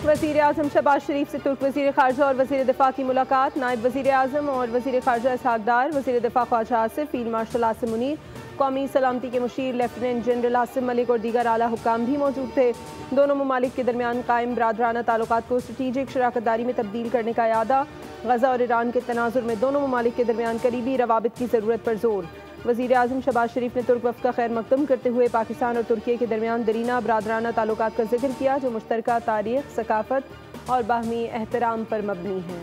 वज़ीर आज़म शहबाज शरीफ से तुर्क वज़ीर ख़ारजा और वज़ीर दिफ़ा की मुलाकात। नायब वज़ीर आज़म और वज़ीर ख़ारजा इसहाक़ डार, वज़ीर दिफ़ा ख्वाजा आसिफ, फील्ड मार्शल आसिम मुनीर, कौमी सलामती के मुशीर लेफ्टिनेंट जनरल आसिम मलिक और दीगर आला हुक्काम भी मौजूद थे। दोनों ममालिक के दरमियान कायम बरादराना ताल्लुकात को स्ट्रेटीजिक शराकतदारी में तब्दील करने का इरादा। गज़ा और ईरान के तनाजुर में दोनों ममालिक के दरमियान करीबी रवाबित की ज़रूरत पर जोर। वज़ीर आज़म शहबाज शरीफ ने तुर्क वफ़द का खैर मकदम करते हुए पाकिस्तान और तुर्की के दरमियान दरीना बरादराना ताल्लुकात का जिक्र किया, जो मुश्तरका तारीख़, सकाफ़त और बाहमी एहतराम पर मबनी हैं।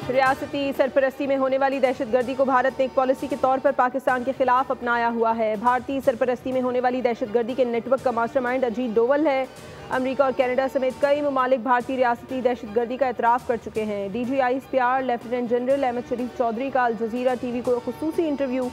रियासती सरपरस्ती में होने वाली दहशतगर्दी को भारत ने एक पॉलिसी के तौर पर पाकिस्तान के खिलाफ अपनाया हुआ है। भारतीय सरपरस्ती में होने वाली दहशतगर्दी के नेटवर्क का मास्टरमाइंड अजीत डोवल है। अमेरिका और कनाडा समेत कई ममालिक भारतीय रियासती दहशतगर्दी का एतराफ़ कर चुके हैं। DGISPR लेफ्टिनेंट जनरल अहमद शरीफ चौधरी का अल जज़ीरा TV को खुसूसी इंटरव्यू।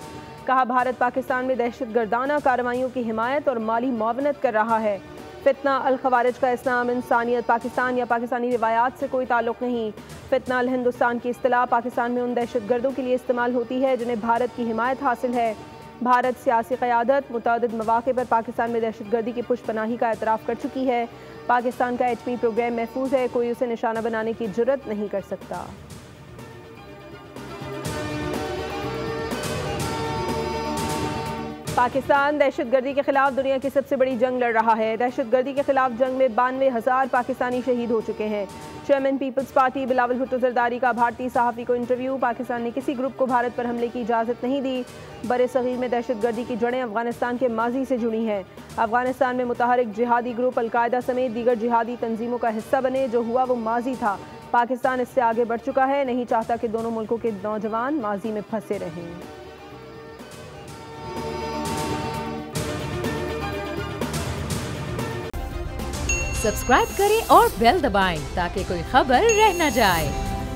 कहा, भारत पाकिस्तान में दहशतगर्दाना कार्रवाइयों की हिमायत और माली मुआवनत कर रहा है। फितना अल खवारिज का इस्लाम, इंसानियत, पाकिस्तान या पाकिस्तानी रिवायात से कोई ताल्लुक़ नहीं। फितना अल हिंदुस्तान की इस्तिलाह पाकिस्तान में उन दहशतगर्दों के लिए इस्तेमाल होती है जिन्हें भारत की हिमायत हासिल है। भारत सियासी क़यादत मुतअद्दिद मौक़े पर पाकिस्तान में दहशतगर्दी की पुष्पनाही का एतराफ़ कर चुकी है। पाकिस्तान का HP प्रोग्राम महफूज है, कोई उसे निशाना बनाने की जुर्रत नहीं कर सकता। पाकिस्तान दहशतगर्दी के खिलाफ दुनिया की सबसे बड़ी जंग लड़ रहा है। दहशतगर्दी के खिलाफ जंग में 92,000 पाकिस्तानी शहीद हो चुके हैं। Chairman peoples party Bilawal Bhutto Zardari का भारतीय सहाफ़ी को इंटरव्यू। पाकिस्तान ने किसी ग्रुप को भारत पर हमले की इजाज़त नहीं दी। बरे सग़ीर में दहशतगर्दी की जड़ें अफगानिस्तान के माजी से जुड़ी हैं। अफगानिस्तान में मुतहरिक जिहादी ग्रुप अलकायदा समेत दीगर जिहादी तंजीमों का हिस्सा बने। जो हुआ वो माजी था। पाकिस्तान इससे आगे बढ़ चुका है, नहीं चाहता कि दोनों मुल्कों के नौजवान माजी में फंसे रहें। सब्सक्राइब करें और बेल दबाएं ताकि कोई खबर रह न जाए।